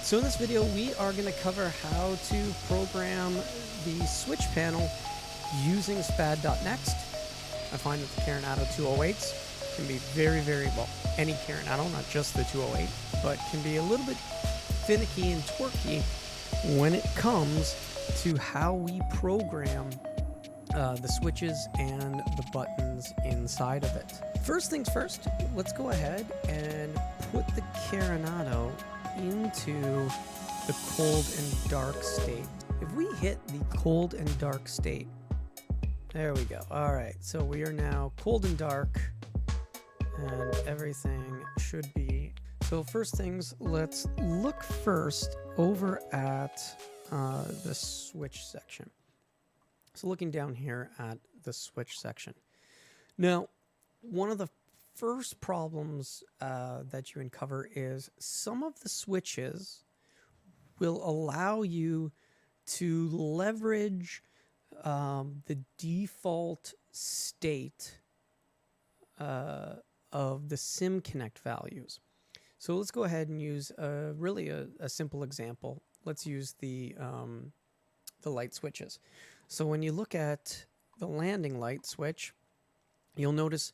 So in this video, we are going to cover how to program the switch panel using Spad.Next. I find that the Carenado 208s can be very, well, any Carenado, not just the 208, but can be a little bit finicky and torquey when it comes to how we program the switches and the buttons inside of it. First things first, let's go ahead and put the Carenado into the cold and dark state. If we hit the cold and dark state, there we go. All right, so we are now cold and dark, and everything should be. So first things, let's look first over at the switch section. So looking down here at the switch section. Now, one of the first problems that you uncover is some of the switches will allow you to leverage the default state of the Sim-Connect values. So let's go ahead and use really a simple example. Let's use the light switches. So when you look at the landing light switch, you'll notice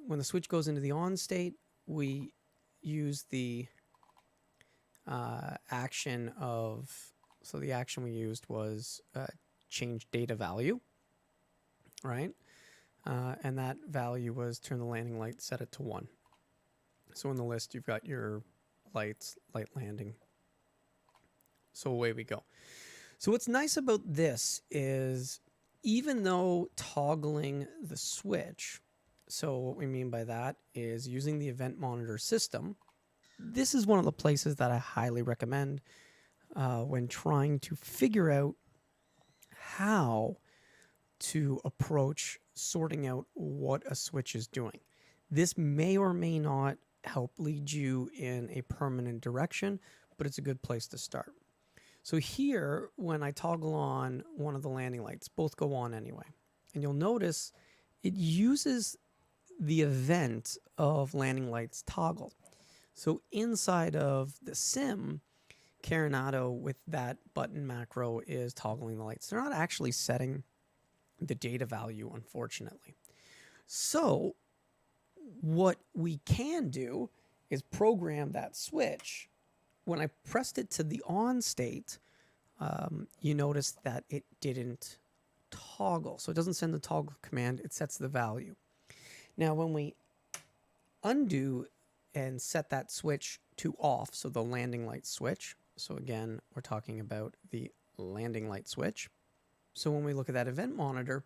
when the switch goes into the on state, we use the action of, so the action we used was change data value, right? And that value was turn the landing light, set it to 1. So in the list, you've got your lights, light landing. So away we go. So what's nice about this is even though toggling the switch, so what we mean by that is using the event monitor system. This is one of the places that I highly recommend when trying to figure out how to approach sorting out what a switch is doing. This may or may not help lead you in a permanent direction, but it's a good place to start. So here, when I toggle on one of the landing lights, both go on anyway. And you'll notice it uses the event of landing lights toggle. So inside of the sim, Carenado with that button macro is toggling the lights. They're not actually setting the data value, unfortunately. So what we can do is program that switch. When I pressed it to the on state, you notice that it didn't toggle. So it doesn't send the toggle command, it sets the value. Now, when we undo and set that switch to off, so the landing light switch, so again, we're talking about the landing light switch. So when we look at that event monitor,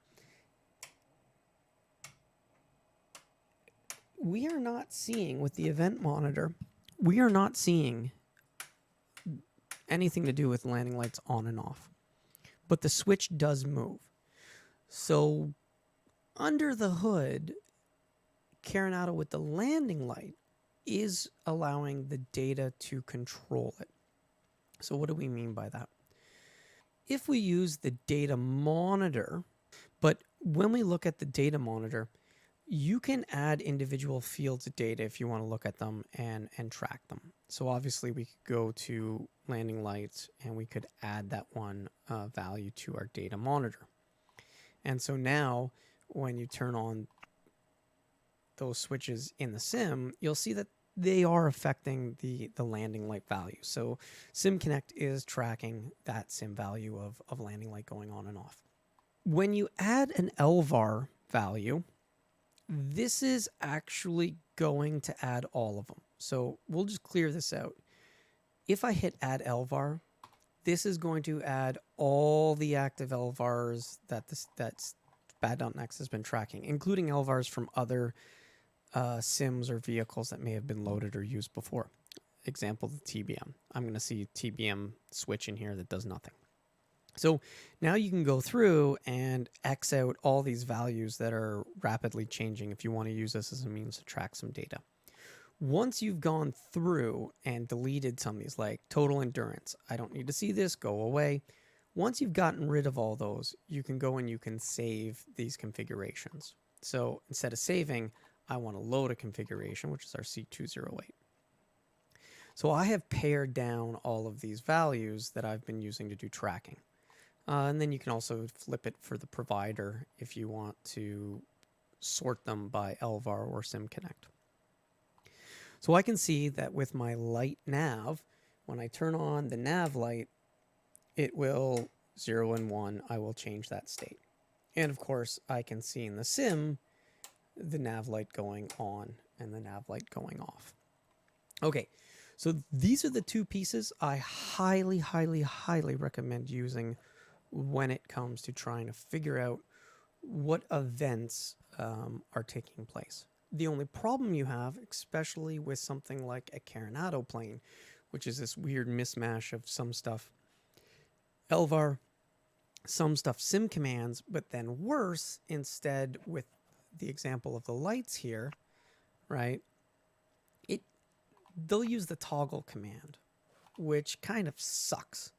we are not seeing, with the event monitor, we are not seeing anything to do with landing lights on and off. But the switch does move. So under the hood, Carenado with the landing light is allowing the data to control it. So what do we mean by that? If we use the data monitor, but when we look at the data monitor, you can add individual fields of data if you want to look at them and track them. So obviously we could go to landing lights and we could add that one value to our data monitor. And so now when you turn on those switches in the sim, you'll see that they are affecting the landing light value. So Sim-Connect is tracking that sim value of landing light going on and off. When you add an LVAR value, this is actually going to add all of them. So we'll just clear this out. If I hit add LVAR, this is going to add all the active LVARs that Spad.Next has been tracking, including LVARs from other sims or vehicles that may have been loaded or used before. Example, the TBM. I'm going to see TBM switch in here that does nothing. So now you can go through and X out all these values that are rapidly changing if you want to use this as a means to track some data. Once you've gone through and deleted some of these, like total endurance, I don't need to see this, go away. Once you've gotten rid of all those, you can go and you can save these configurations. So instead of saving, I want to load a configuration, which is our C208. So I have pared down all of these values that I've been using to do tracking. And then you can also flip it for the provider if you want to sort them by LVAR or SimConnect. So I can see that with my light nav, when I turn on the nav light, it will 0 and 1. I will change that state. And of course, I can see in the sim the nav light going on and the nav light going off. Okay, so these are the two pieces I highly, highly, highly recommend using when it comes to trying to figure out what events are taking place. The only problem you have, especially with something like a Carenado plane, which is this weird mismatch of some stuff LVAR, some stuff sim commands, but then worse, instead with the example of the lights here, right? They'll use the toggle command, which kind of sucks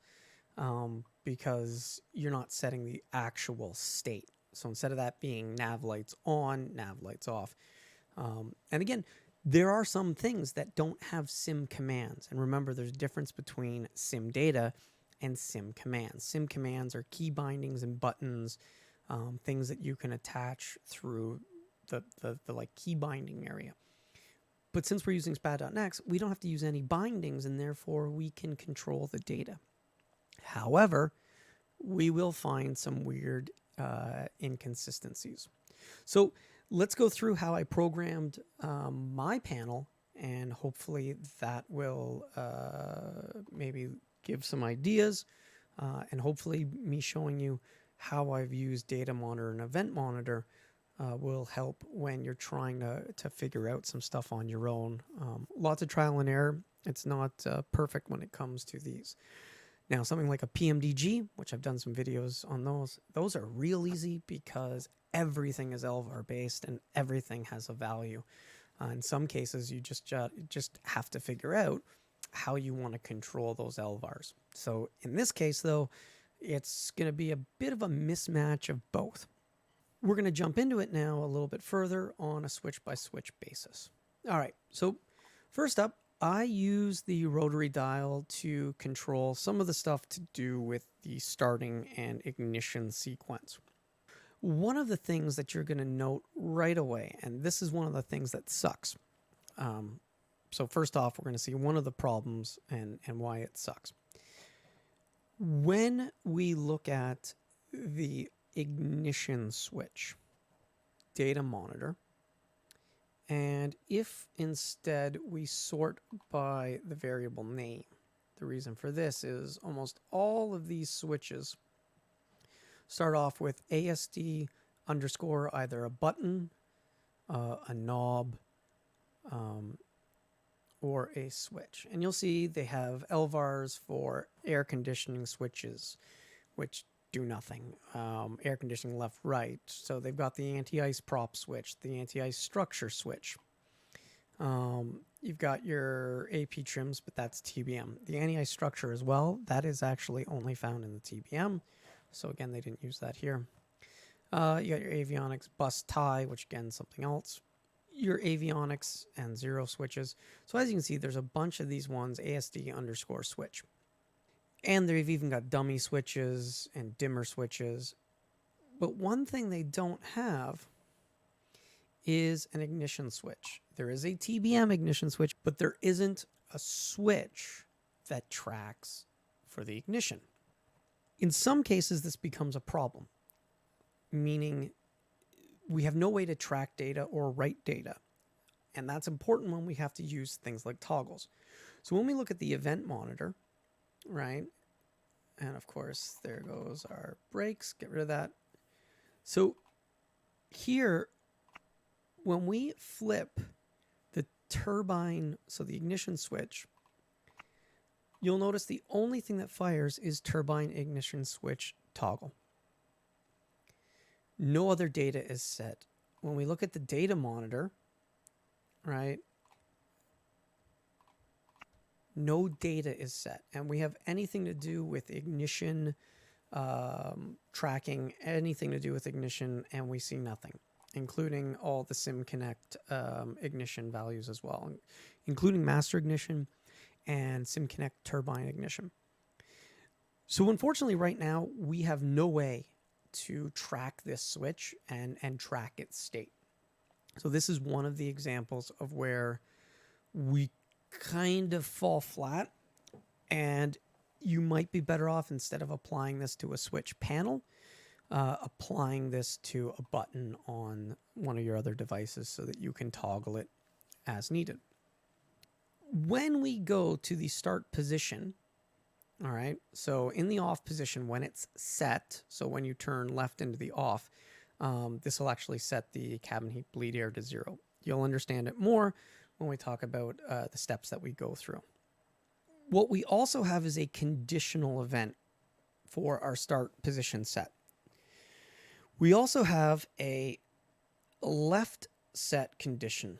because you're not setting the actual state. So instead of that being nav lights on, nav lights off. And again, there are some things that don't have sim commands. And remember, there's a difference between sim data and sim commands. Sim commands are key bindings and buttons, things that you can attach through the like key binding area. But since we're using Spad.Next, we don't have to use any bindings, and therefore we can control the data. However, we will find some weird inconsistencies. So let's go through how I programmed my panel, and hopefully that will maybe give some ideas, and hopefully me showing you how I've used data monitor and event monitor will help when you're trying to figure out some stuff on your own. Lots of trial and error. It's not perfect when it comes to these. Now, something like a PMDG, which I've done some videos on those are real easy because everything is LVAR based and everything has a value. In some cases, you just have to figure out how you want to control those LVARs. So in this case, though, it's going to be a bit of a mismatch of both. We're going to jump into it now a little bit further on a switch-by-switch basis. All right, so first up, I use the rotary dial to control some of the stuff to do with the starting and ignition sequence. One of the things that you're going to note right away, and this is one of the things that sucks. So first off, we're going to see one of the problems and why it sucks. When we look at the ignition switch data monitor, and if instead we sort by the variable name, the reason for this is almost all of these switches start off with ASD underscore either a button, a knob, or a switch. And you'll see they have LVARs for air conditioning switches, which do nothing. Air conditioning left, right. So they've got the anti-ice prop switch, the anti-ice structure switch. You've got your AP trims, but that's TBM. The anti-ice structure as well, that is actually only found in the TBM. So again, they didn't use that here. You got your Avionics bus tie, which again, something else. Your Avionics and zero switches. So as you can see, there's a bunch of these ones, ASD underscore switch. And they've even got dummy switches and dimmer switches. But one thing they don't have is an ignition switch. There is a TBM ignition switch, but there isn't a switch that tracks for the ignition. In some cases, this becomes a problem, meaning we have no way to track data or write data. And that's important when we have to use things like toggles. So when we look at the event monitor, right? And of course, there goes our brakes. Get rid of that. So here, when we flip the turbine, so the ignition switch, you'll notice the only thing that fires is turbine ignition switch toggle. No other data is set. When we look at the data monitor, right, no data is set. And we have anything to do with ignition, tracking, anything to do with ignition, and we see nothing, including all the SimConnect ignition values as well, including master ignition and Sim-Connect turbine ignition. So unfortunately right now we have no way to track this switch and track its state. So this is one of the examples of where we kind of fall flat, and you might be better off, instead of applying this to a switch panel, applying this to a button on one of your other devices so that you can toggle it as needed. When we go to the start position, all right, so in the off position, when it's set, so when you turn left into the off, this will actually set the cabin heat bleed air to 0. You'll understand it more when we talk about the steps that we go through. What we also have is a conditional event for our start position set. We also have a left set condition.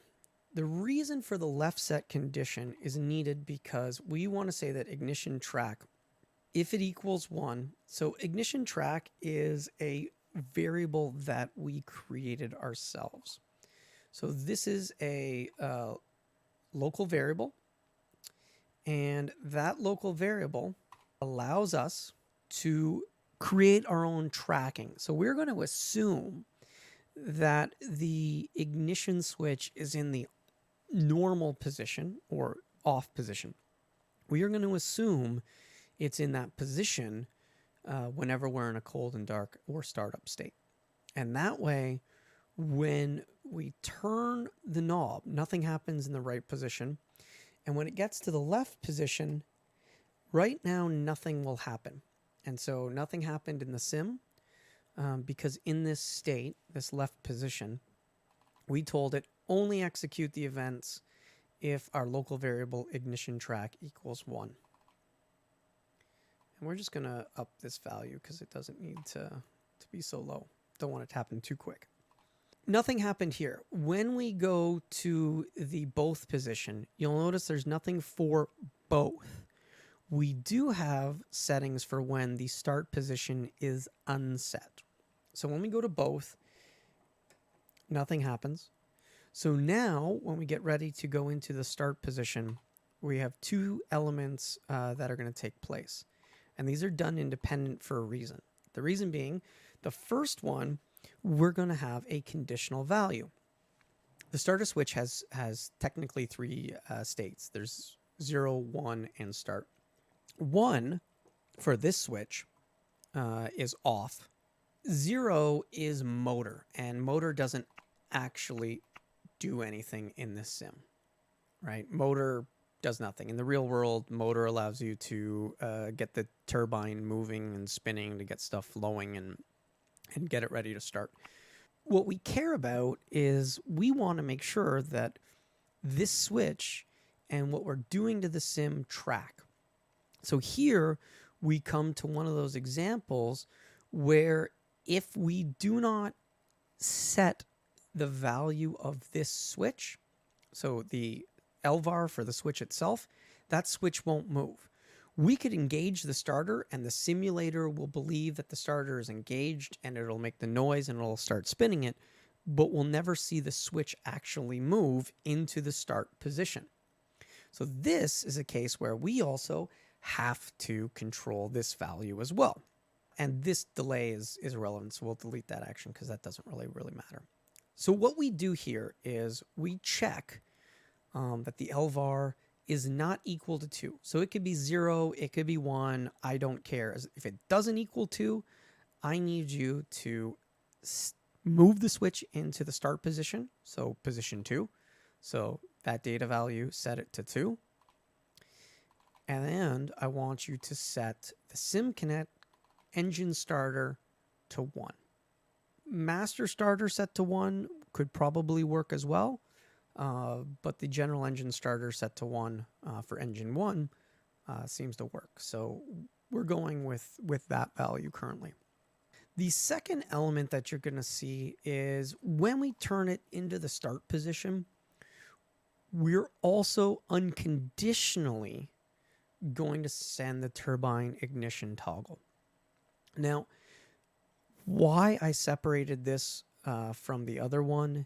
The reason for the left set condition is needed because we want to say that ignition track, if it equals 1, so ignition track is a variable that we created ourselves. So this is a local variable, and that local variable allows us to create our own tracking. So we're going to assume that the ignition switch is in the normal position or off position. We are going to assume it's in that position whenever we're in a cold and dark or startup state. And that way, when we turn the knob, nothing happens in the right position. And when it gets to the left position, right now, nothing will happen. And so nothing happened in the sim because in this state, this left position, we told it only execute the events if our local variable ignition track equals 1. And we're just going to up this value because it doesn't need to be so low. Don't want it to happen too quick. Nothing happened here. When we go to the both position, you'll notice there's nothing for both. We do have settings for when the start position is unset. So when we go to both, nothing happens. So now when we get ready to go into the start position, we have 2 elements that are going to take place. And these are done independent for a reason. The reason being, the first one, we're going to have a conditional value. The starter switch has technically 3 states. There's 0, 1, and start. 1 for this switch is off. 0 is motor, and motor doesn't actually do anything in this sim, right? Motor does nothing. In the real world, motor allows you to get the turbine moving and spinning to get stuff flowing and get it ready to start. What we care about is we want to make sure that this switch and what we're doing to the sim track. So here we come to one of those examples where if we do not set the value of this switch, so the LVAR for the switch itself, that switch won't move. We could engage the starter and the simulator will believe that the starter is engaged and it'll make the noise and it'll start spinning it, but we'll never see the switch actually move into the start position. So this is a case where we also have to control this value as well. And this delay is irrelevant, so we'll delete that action because that doesn't really matter. So what we do here is we check that the LVAR is not equal to 2. So it could be 0, it could be 1, I don't care. If it doesn't equal 2, I need you to move the switch into the start position, so position 2. So that data value, set it to 2. And then I want you to set the Sim-Connect engine starter to 1. Master starter set to 1 could probably work as well, but the general engine starter set to 1 for engine 1 seems to work. So we're going with that value currently. The second element that you're going to see is when we turn it into the start position, we're also unconditionally going to send the turbine ignition toggle. Now, why I separated this from the other one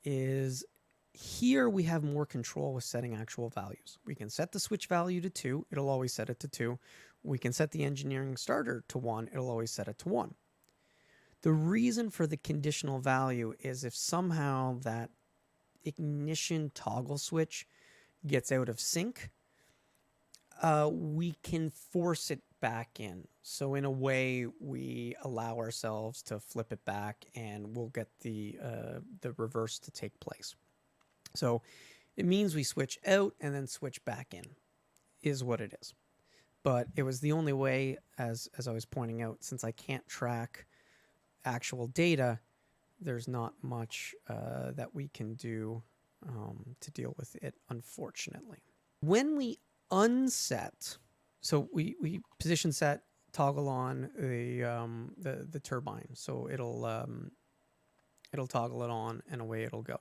is Here we have more control with setting actual values. We can set the switch value to 2. It'll always set it to 2. We can set the engineering starter to 1. It'll always set it to 1. The reason for the conditional value is if somehow that ignition toggle switch gets out of sync, we can force it back in. So in a way, we allow ourselves to flip it back, and we'll get the reverse to take place. So it means we switch out and then switch back in, is what it is. But it was the only way, as I was pointing out, since I can't track actual data, there's not much that we can do to deal with it, unfortunately. When we unset, so we position set, toggle on the turbine, so it'll toggle it on, and away it'll go.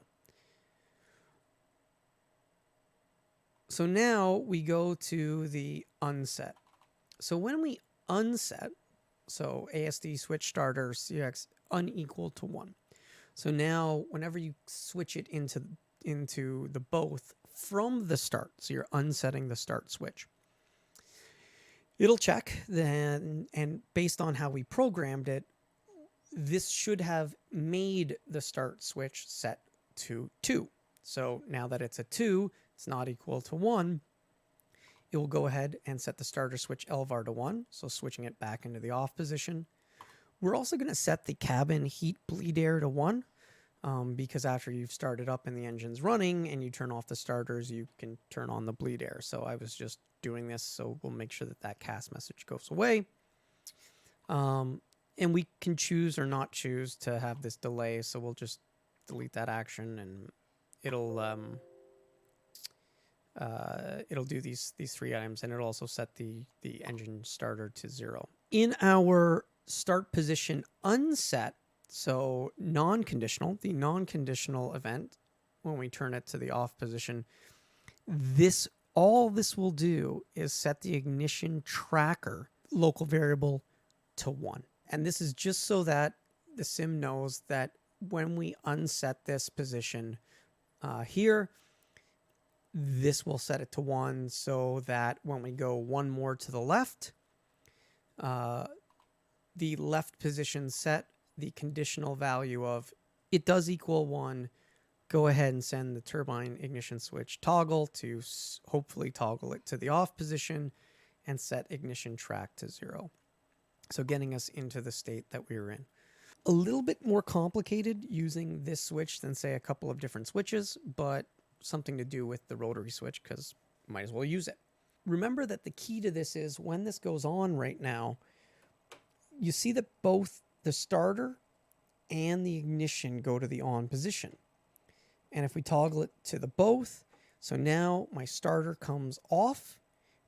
So now we go to the unset. So when we unset, so ASD switch starter CX unequal to 1. So now whenever you switch it into the both from the start, so you're unsetting the start switch, it'll check then, and based on how we programmed it, this should have made the start switch set to 2. So now that it's a 2, it's not equal to 1, it will go ahead and set the starter switch LVAR to 1, so switching it back into the off position. We're also going to set the cabin heat bleed air to 1, because after you've started up and the engine's running and you turn off the starters, you can turn on the bleed air. So I was just doing this, so we'll make sure that that CAS message goes away. And we can choose or not choose to have this delay, so we'll just delete that action, and it'll do these 3 items, and it'll also set the engine starter to 0. In our start position unset, so non-conditional, the non-conditional event, when we turn it to the off position, all this will do is set the ignition tracker local variable to 1. And this is just so that the sim knows that when we unset this position here, this will set it to 1, so that when we go one more to the left, the left position set, the conditional value of it does equal 1, go ahead and send the turbine ignition switch toggle to hopefully toggle it to the off position and set ignition track to 0. So getting us into the state that we were in. A little bit more complicated using this switch than, say, a couple of different switches, but something to do with the rotary switch, because might as well use it. Remember that the key to this is when this goes on right now, you see that both the starter and the ignition go to the on position. And if we toggle it to the both, so now my starter comes off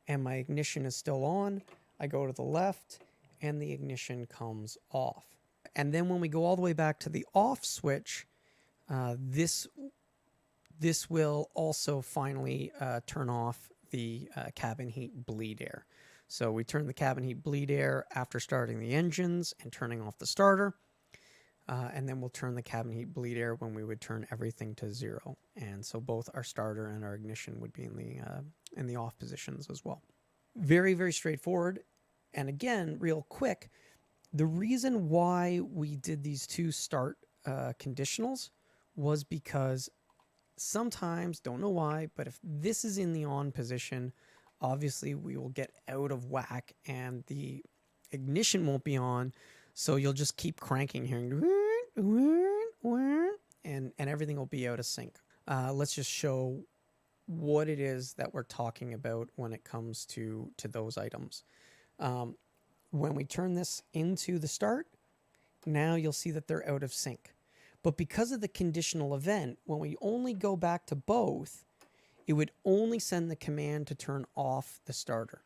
and my ignition is still on, I go to the left and the ignition comes off. And then when we go all the way back to the off switch, this will also finally turn off the cabin heat bleed air. So we turn the cabin heat bleed air after starting the engines and turning off the starter. And then we'll turn the cabin heat bleed air when we would turn everything to 0. And so both our starter and our ignition would be in the off positions as well. Very, very straightforward. And again, real quick, the reason why we did these 2 start conditionals was because sometimes, don't know why, but if this is in the on position, obviously we will get out of whack and the ignition won't be on. So you'll just keep cranking, hearing and everything will be out of sync. Let's just show what it is that we're talking about when it comes to those items. When we turn this into the start, now you'll see that they're out of sync. But because of the conditional event, when we only go back to both, it would only send the command to turn off the starter.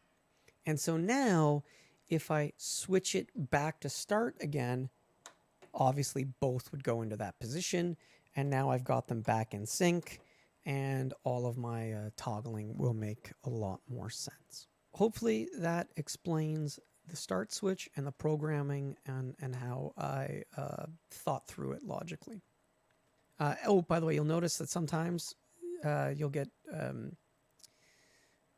And so now, if I switch it back to start again, obviously both would go into that position, and now I've got them back in sync, and all of my toggling will make a lot more sense. Hopefully that explains the start switch and the programming and how I thought through it logically. Oh, by the way, you'll notice that sometimes you'll get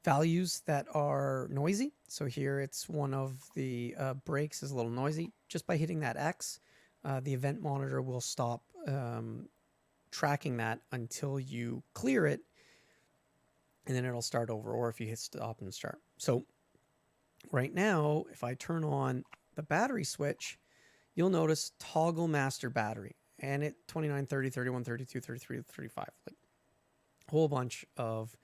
values that are noisy. So here it's one of the brakes is a little noisy. Just by hitting that X, the event monitor will stop tracking that until you clear it, and then it'll start over, or if you hit stop and start. So right now, if I turn on the battery switch, you'll notice toggle master battery, and it 29, 30, 31, 32, 33, 35, like a whole bunch of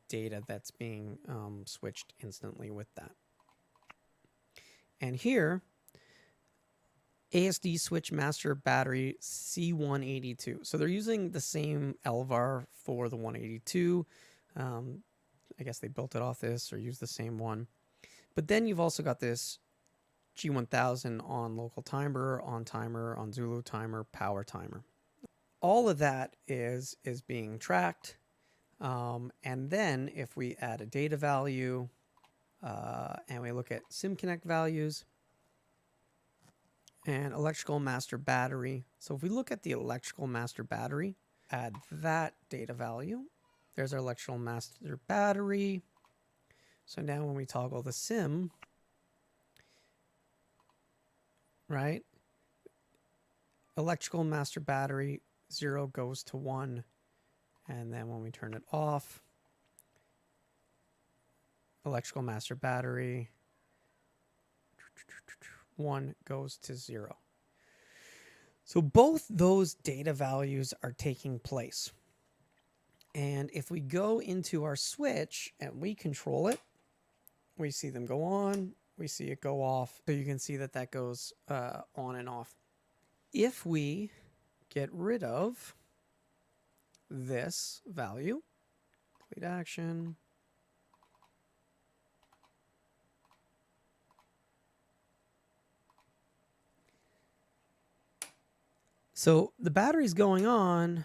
data that's being switched instantly with that. And here, ASD switch master battery C182. So they're using the same LVAR for the 182. I guess they built it off this or used the same one. But then you've also got this G1000 on local timer, on Zulu timer, power timer. All of that is being tracked. And then if we add a data value and we look at SimConnect values and electrical master battery. So if we look at the electrical master battery, add that data value. There's our electrical master battery. So now when we toggle the sim, right? Electrical master battery 0 goes to 1. And then when we turn it off, electrical master battery 1 goes to 0. So both those data values are taking place. And if we go into our switch and we control it, we see them go on, we see it go off. So you can see that that goes on and off. If we get rid of this value, complete action, so the battery's going on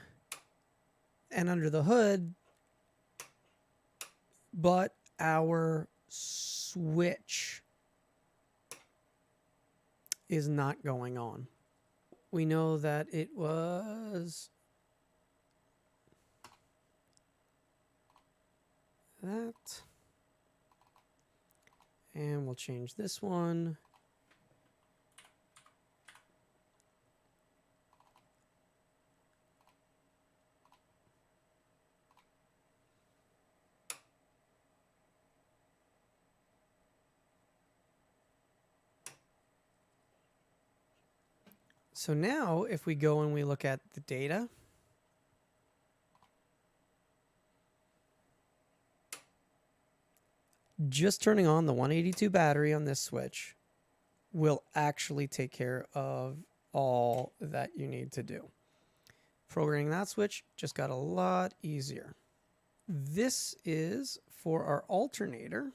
and under the hood, but our switch is not going on. We know that it was that, and we'll change this one. So now if we go and we look at the data, just turning on the 182 battery on this switch will actually take care of all that you need to do. Programming that switch just got a lot easier. This is for our alternator.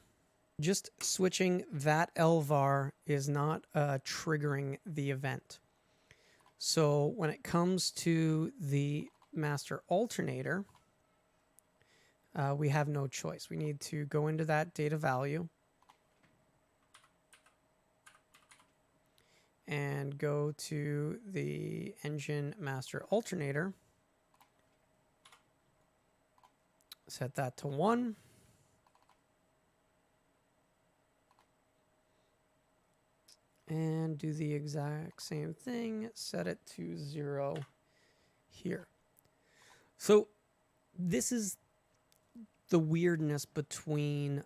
Just switching that LVAR is not triggering the event. So when it comes to the master alternator, we have no choice. We need to go into that data value and go to the engine master alternator. Set that to 1. And do the exact same thing, set it to 0 here. So this is the weirdness between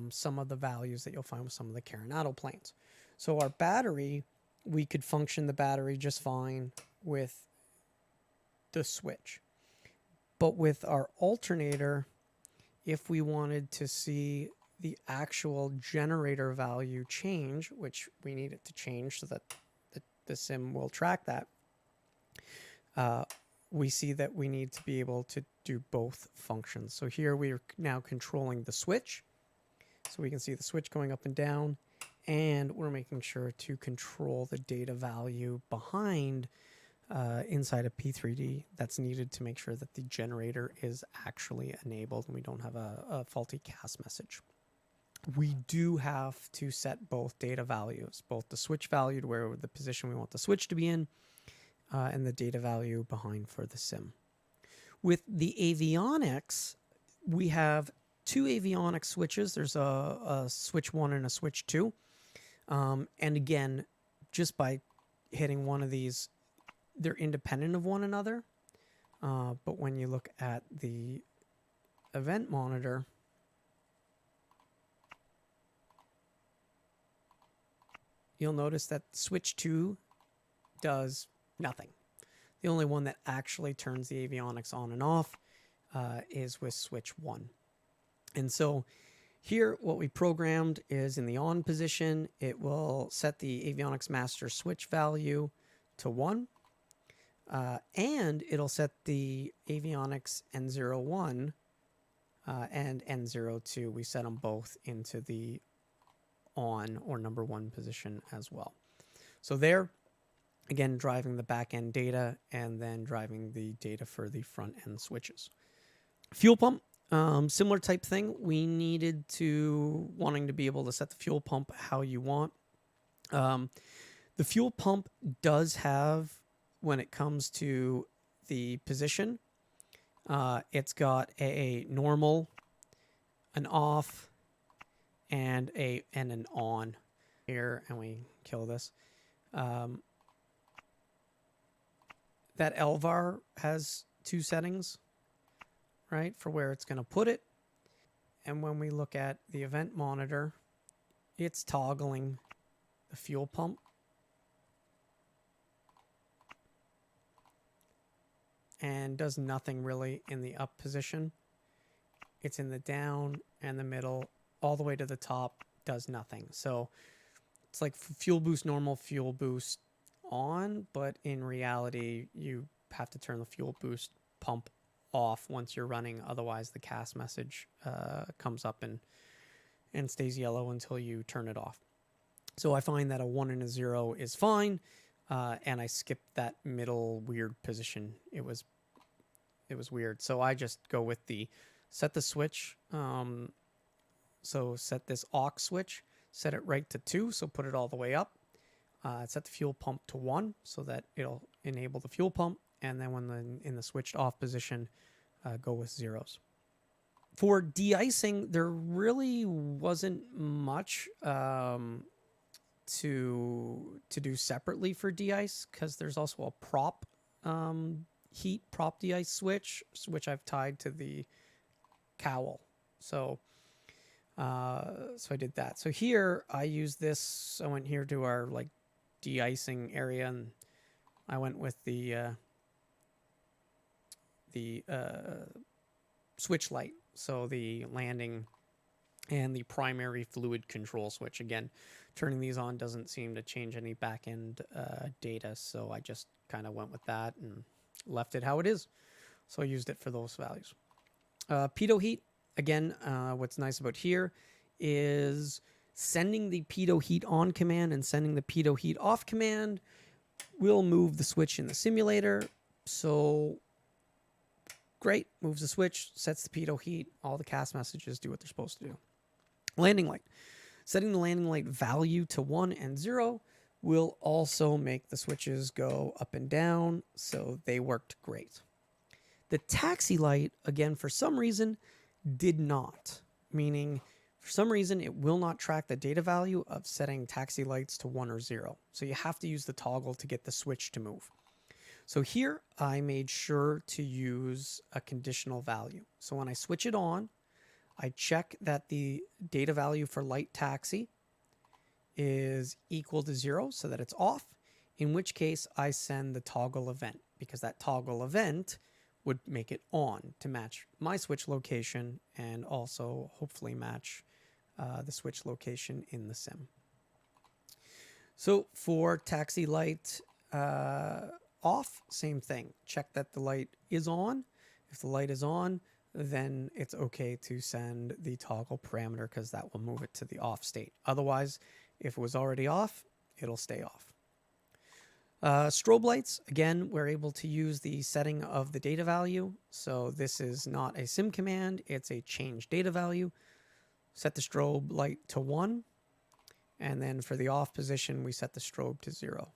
some of the values that you'll find with some of the Carenado planes. So our battery, we could function the battery just fine with the switch. But with our alternator, if we wanted to see the actual generator value change, which we need it to change so that the sim will track that, we see that we need to be able to do both functions. So here we are now controlling the switch. So we can see the switch going up and down, and we're making sure to control the data value behind inside of P3D that's needed to make sure that the generator is actually enabled and we don't have a faulty CAS message. We do have to set both data values, both the switch value to where the position we want the switch to be in, and the data value behind for the sim. With the avionics, we have two avionics switches. There's a switch 1 and a switch 2. And again, just by hitting one of these, they're independent of one another. But when you look at the event monitor, you'll notice that switch 2 does nothing. The only one that actually turns the avionics on and off is with switch 1. And so here, what we programmed is in the on position, it will set the avionics master switch value to 1. And it'll set the avionics N01 and N02. We set them both into the on or number 1 position as well. So there, again, driving the back end data and then driving the data for the front end switches. Fuel pump, similar type thing. We needed to, wanting to be able to set the fuel pump how you want. The fuel pump does have, when it comes to the position, it's got a normal, an off, and an on here, and we kill this. That LVAR has 2 settings, right, for where it's going to put it. And when we look at the event monitor, it's toggling the fuel pump. And does nothing really in the up position. It's in the down and the middle, all the way to the top, does nothing. So it's like fuel boost normal, fuel boost on, but in reality, you have to turn the fuel boost pump off once you're running. Otherwise, the CAS message comes up and stays yellow until you turn it off. So I find that a 1 and a 0 is fine. And I skipped that middle weird position. It was weird. So I just go with the set the switch. So set this aux switch, set it right to 2. So put it all the way up. Set the fuel pump to 1 so that it'll enable the fuel pump. And then when in the switched off position, go with 0s. For de-icing, there really wasn't much to do separately for de-ice, because there's also a prop prop de-ice switch, which I've tied to the cowl. So I did that. So here I use this. I went here to our like de-icing area, and I went with the switch light. So the landing and the primary fluid control switch. Again, turning these on doesn't seem to change any back-end data, so I just kind of went with that and left it how it is. So I used it for those values. Pitot heat, again, what's nice about here is sending the pitot heat on command and sending the pitot heat off command will move the switch in the simulator. So great, moves the switch, sets the pitot heat, all the CAS messages do what they're supposed to do. Landing light. Setting the landing light value to 1 and 0 will also make the switches go up and down, so they worked great. The taxi light, again, for some reason, did not, meaning for some reason it will not track the data value of setting taxi lights to 1 or 0. So you have to use the toggle to get the switch to move. So here I made sure to use a conditional value. So when I switch it on, I check that the data value for light taxi is equal to 0 so that it's off, in which case I send the toggle event, because that toggle event would make it on to match my switch location and also hopefully match the switch location in the sim. So for taxi light off, same thing. Check that the light is on. If the light is on, then it's okay to send the toggle parameter, because that will move it to the off state. Otherwise, if it was already off, it'll stay off. Strobe lights, again, we're able to use the setting of the data value. So this is not a sim command, it's a change data value. Set the strobe light to 1, and then for the off position, we set the strobe to 0.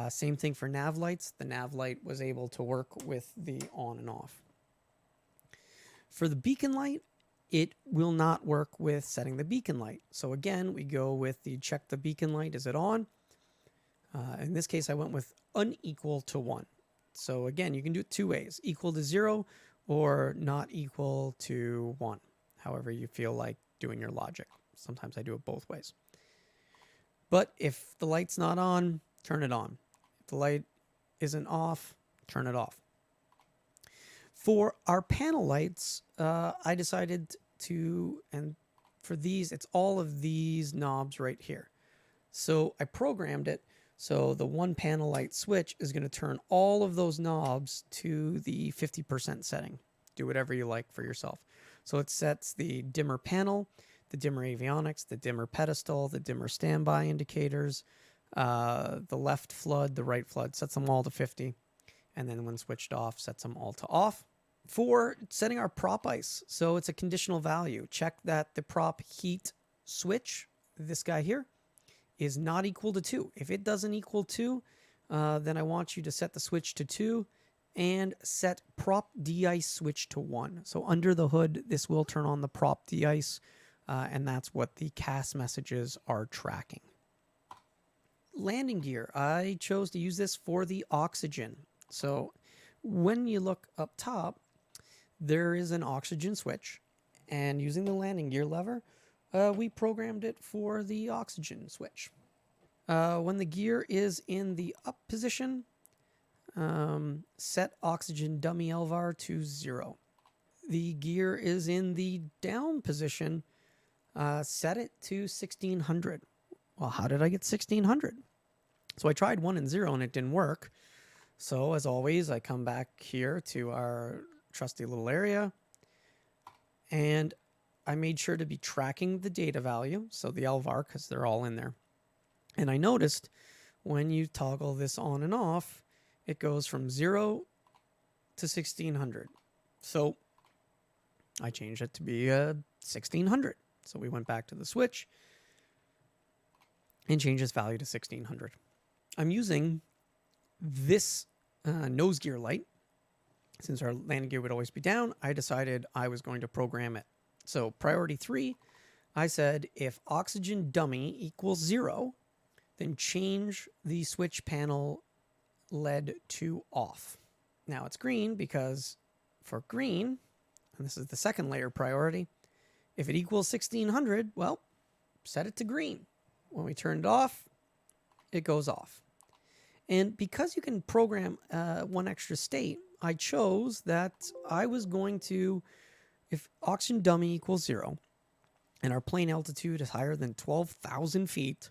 Same thing for nav lights. The nav light was able to work with the on and off. For the beacon light, it will not work with setting the beacon light. So again, we go with the check the beacon light, is it on? In this case, I went with unequal to 1. So again, you can do it two ways, equal to 0 or not equal to 1, however you feel like doing your logic. Sometimes I do it both ways. But if the light's not on, turn it on. If the light isn't off, turn it off. For our panel lights, I decided to, and for these, it's all of these knobs right here. So I programmed it so the one panel light switch is going to turn all of those knobs to the 50% setting. Do whatever you like for yourself. So it sets the dimmer panel, the dimmer avionics, the dimmer pedestal, the dimmer standby indicators, the left flood, the right flood, sets them all to 50. And then when switched off, sets them all to off. For setting our prop ice, so it's a conditional value. Check that the prop heat switch, this guy here, is not equal to 2. If it doesn't equal 2, then I want you to set the switch to 2 and set prop de-ice switch to 1. So under the hood, this will turn on the prop de-ice, and that's what the CAS messages are tracking. Landing gear, I chose to use this for the oxygen. So when you look up top, there is an oxygen switch, and using the landing gear lever, we programmed it for the oxygen switch. When the gear is in the up position, set oxygen dummy LVAR to 0. The gear is in the down position, set it to 1600. Well, how did I get 1600? So I tried 1 and 0 and it didn't work. So as always, I come back here to our trusty little area, and I made sure to be tracking the data value, so the LVAR, because they're all in there. And I noticed when you toggle this on and off, it goes from 0 to 1600. So I changed it to be 1600. So we went back to the switch and changed this value to 1600. I'm using this nose gear light. Since our landing gear would always be down, I decided I was going to program it. So priority 3, I said if oxygen dummy equals 0, then change the switch panel LED to off. Now it's green because for green, and this is the second layer priority, if it equals 1600, well, set it to green. When we turn it off, it goes off. And because you can program one extra state, I chose that I was going to, if oxygen dummy equals 0, and our plane altitude is higher than 12,000 feet,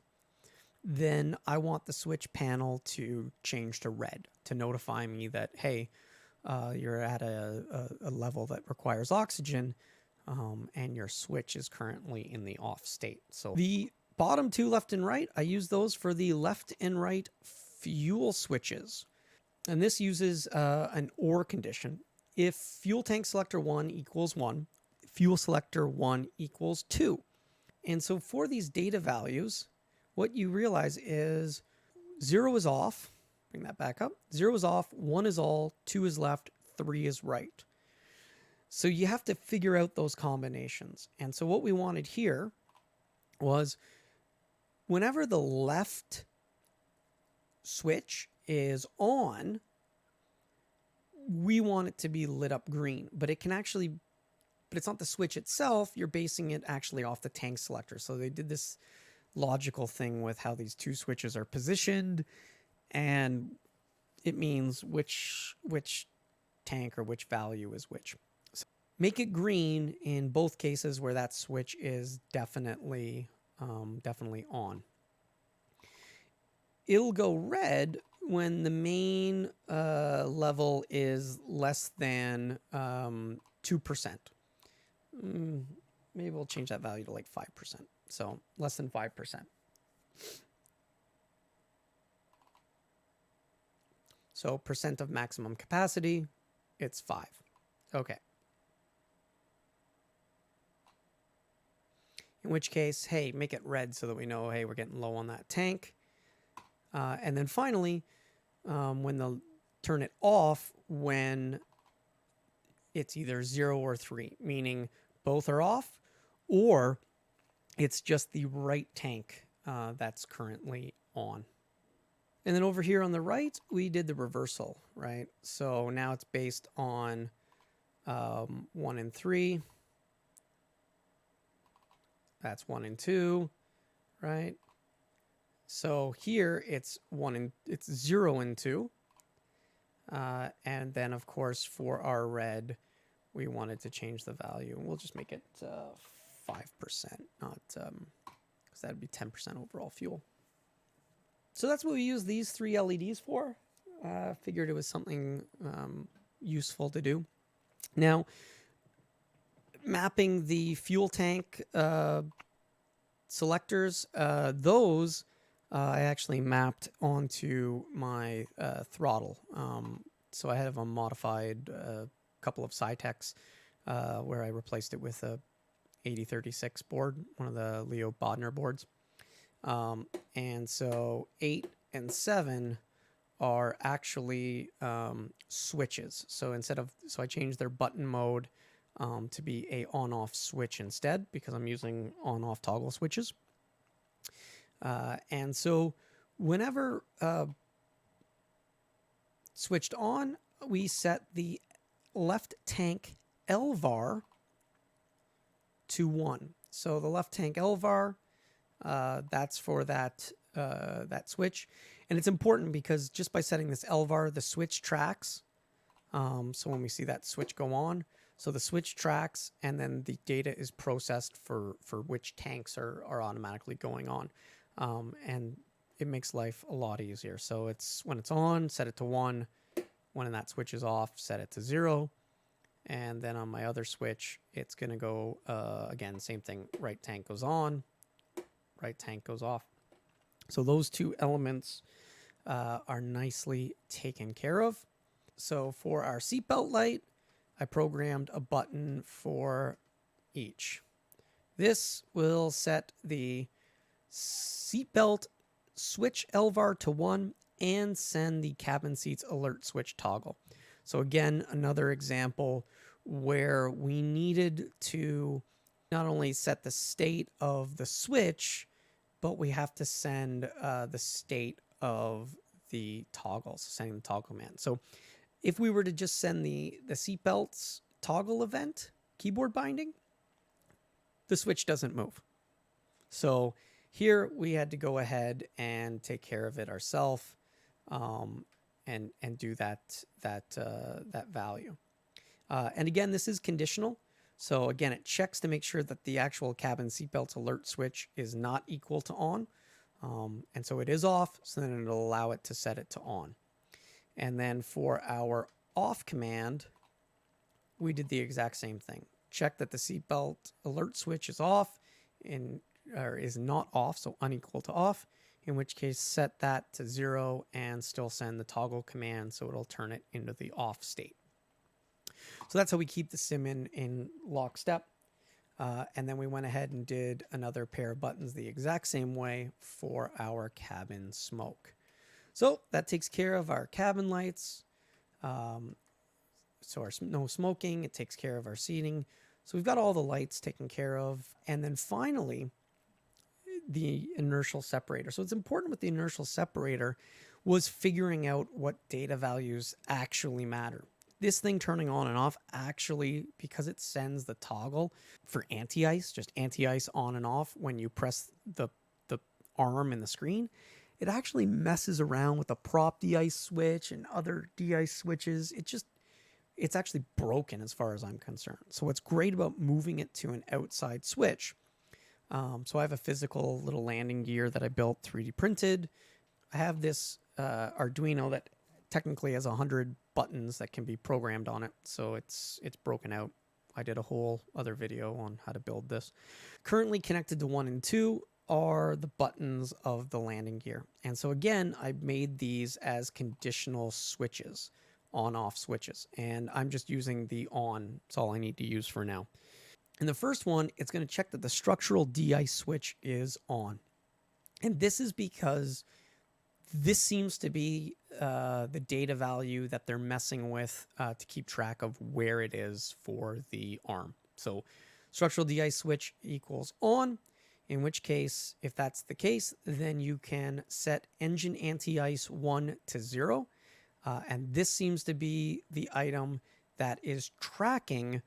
then I want the switch panel to change to red to notify me that, hey, you're at a level that requires oxygen, and your switch is currently in the off state. So the bottom two, left and right, I use those for the left and right fuel switches. And this uses an OR condition. If fuel tank selector 1 equals 1, fuel selector 1 equals 2. And so for these data values, what you realize is 0 is off. Bring that back up. 0 is off, 1 is all, 2 is left, 3 is right. So you have to figure out those combinations. And so what we wanted here was whenever the left switch is on, we want it to be lit up green, but it can actually, but it's not the switch itself. You're basing it actually off the tank selector. So they did this logical thing with how these two switches are positioned, and it means which tank or which value is which. So make it green in both cases where that switch is definitely on. It'll go red when the main level is less than 2%. Maybe we'll change that value to like 5%. So less than 5%. So percent of maximum capacity, it's 5. Okay. In which case, hey, make it red so that we know, hey, we're getting low on that tank. And then finally, when they'll turn it off when it's either 0 or 3, meaning both are off, or it's just the right tank that's currently on. And then over here on the right, we did the reversal, right? So now it's based on 1 and 3. That's 1 and 2, right? So here it's 0 and 2. And then, of course, for our red, we wanted to change the value. We'll just make it 5%, not because that'd be 10% overall fuel. So that's what we use these 3 LEDs for. Figured it was something useful to do. Now, mapping the fuel tank selectors, those I actually mapped onto my throttle. So I have a modified couple of Cytex where I replaced it with a 8036 board, one of the Leo Bodner boards. And so 8 and 7 are actually switches. So I changed their button mode to be a on-off switch instead, because I'm using on-off toggle switches. And so whenever switched on, we set the left tank LVAR to 1. So the left tank LVAR, that's for that switch. And it's important because just by setting this LVAR, the switch tracks. So when we see that switch go on, so the switch tracks, and then the data is processed for which tanks are automatically going on. And it makes life a lot easier. So it's when it's on, set it to 1. When that switch is off, set it to 0. And then on my other switch, it's going to go, again, same thing. Right tank goes on, right tank goes off. So those two elements are nicely taken care of. So for our seatbelt light, I programmed a button for each. This will set the seatbelt switch LVAR to 1 and send the cabin seats alert switch toggle. So again, another example where we needed to not only set the state of the switch, but we have to send the state of the toggle, so sending the toggle command. So if we were to just send the seatbelts toggle event keyboard binding, the switch doesn't move. So here we had to go ahead and take care of it ourselves, and do that value. And again, this is conditional. So again, it checks to make sure that the actual cabin seatbelt alert switch is not equal to on. And so it is off, so then it'll allow it to set it to on. And then for our off command, we did the exact same thing. Check that the seatbelt alert switch is off or is not off, so unequal to off, in which case set that to 0 and still send the toggle command so it'll turn it into the off state. So that's how we keep the sim in lockstep. And then we went ahead and did another pair of buttons the exact same way for our cabin smoke. So that takes care of our cabin lights. So our no smoking, it takes care of our seating. So we've got all the lights taken care of. And then finally, the inertial separator. So it's important with the inertial separator was figuring out what data values actually matter. This thing turning on and off actually, because it sends the toggle for anti-ice, just anti-ice on and off when you press the arm in the screen, it actually messes around with the prop de-ice switch and other de-ice switches. It's actually broken as far as I'm concerned. So what's great about moving it to an outside switch, so I have a physical little landing gear that I built 3D printed. I have this Arduino that technically has 100 buttons that can be programmed on it. So it's broken out. I did a whole other video on how to build this. Currently connected to 1 and 2 are the buttons of the landing gear. And so again, I made these as conditional switches, on-off switches. And I'm just using the on. It's all I need to use for now. In the first one, it's going to check that the structural de-ice switch is on. And this is because This seems to be the data value that they're messing with to keep track of where it is for the arm. So structural de-ice switch equals on, in which case, if that's the case, then you can set engine anti-ice 1 to 0. And this seems to be the item that is tracking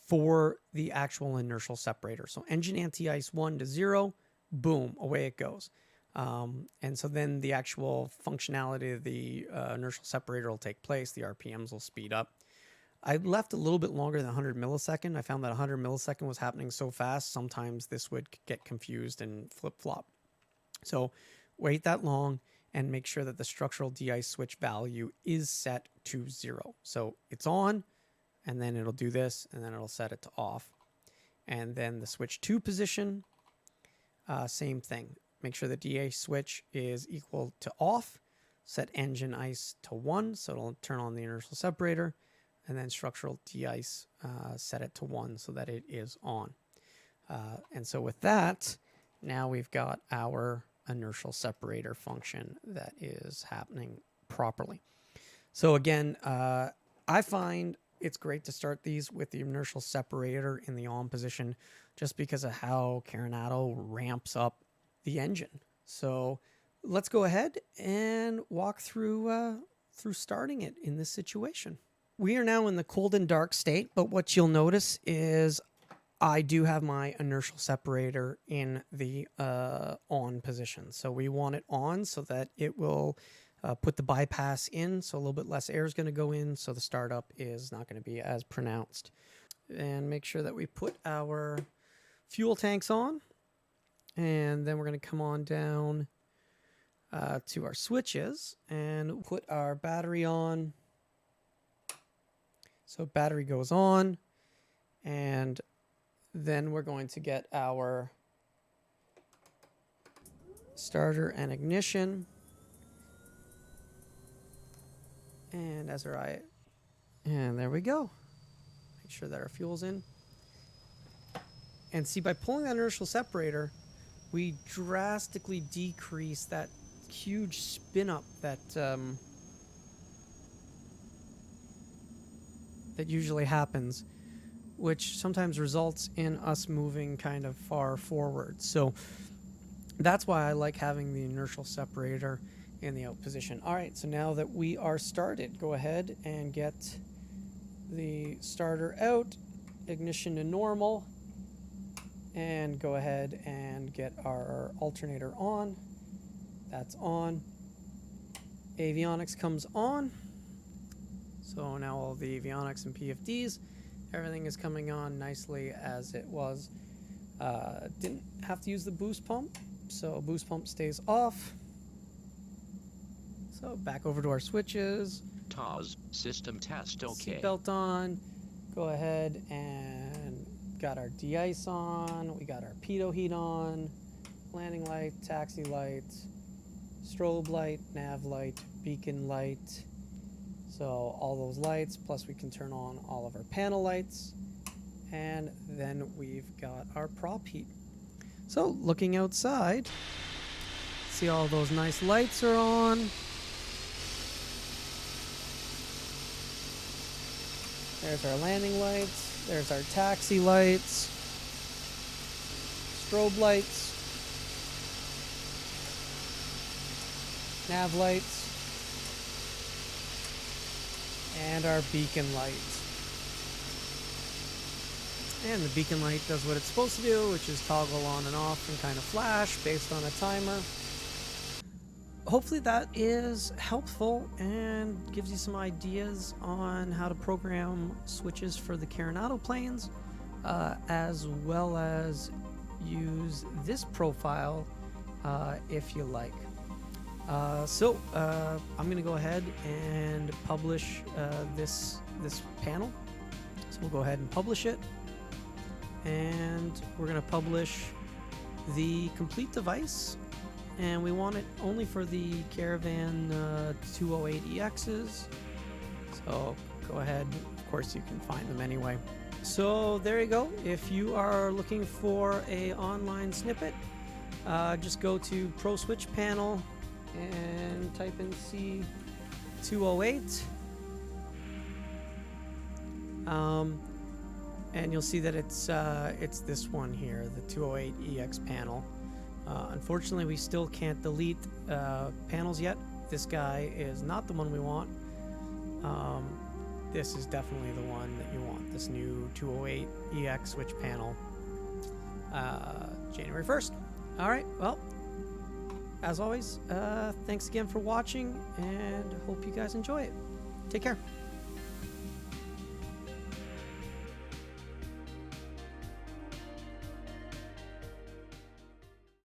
for the actual inertial separator. So engine anti-ice 1 to 0, boom, away it goes. And so then the actual functionality of the inertial separator will take place. The RPMs will speed up. I left a little bit longer than 100 millisecond. I found that 100 millisecond was happening so fast, sometimes this would get confused and flip-flop. So wait that long and make sure that the structural de-ice switch value is set to 0. So it's on, and then it'll do this, and then it'll set it to off. And then the switch 2 position, same thing. Make sure the de-ice switch is equal to off. Set engine ice to 1, so it'll turn on the inertial separator. And then structural de-ice, set it to 1 so that it is on. And so with that, now we've got our inertial separator function that is happening properly. So again, I find it's great to start these with the inertial separator in the on position just because of how Carenado ramps up the engine. So let's go ahead and walk through starting it in this situation. We are now in the cold and dark state, but what you'll notice is I do have my inertial separator in the on position. So we want it on so that it will put the bypass in, so a little bit less air is going to go in, so the startup is not going to be as pronounced. And make sure that we put our fuel tanks on, and then we're going to come on down to our switches and put our battery on. So battery goes on, and then we're going to get our starter and ignition. And as our eye, and there we go. Make sure that our fuel's in. And see, by pulling that inertial separator, we drastically decrease that huge spin up that that usually happens, which sometimes results in us moving kind of far forward. So that's why I like having the inertial separator in the out position. All right, so now that we are started, go ahead and get the starter out, ignition to normal, and go ahead and get our alternator on. That's on. Avionics comes on. So now all the Avionics and PFDs, everything is coming on nicely as it was. Didn't have to use the boost pump, so boost pump stays off. So back over to our switches. TOS, system test okay. Seatbelt on. Go ahead and got our de-ice on. We got our pitot heat on. Landing light, taxi light, strobe light, nav light, beacon light. So all those lights, plus we can turn on all of our panel lights. And then we've got our prop heat. So looking outside, see all those nice lights are on. There's our landing lights. There's our taxi lights. Strobe lights. Nav lights. And our beacon light. And the beacon light does what it's supposed to do, which is toggle on and off and kind of flash based on a timer. Hopefully that is helpful and gives you some ideas on how to program switches for the Carenado planes, as well as use this profile if you like. So I'm going to go ahead and publish this panel. So we'll go ahead and publish it. And we're going to publish the complete device. And we want it only for the Caravan 208 EXs. So go ahead. Of course, you can find them anyway. So there you go. If you are looking for an online snippet, just go to Pro Switch Panel and type in C208. And you'll see that it's this one here, the 208 EX panel. Unfortunately, we still can't delete panels yet. This guy is not the one we want. This is definitely the one that you want, this new 208 EX switch panel. January 1st. All right, well, as always, thanks again for watching, and hope you guys enjoy it. Take care.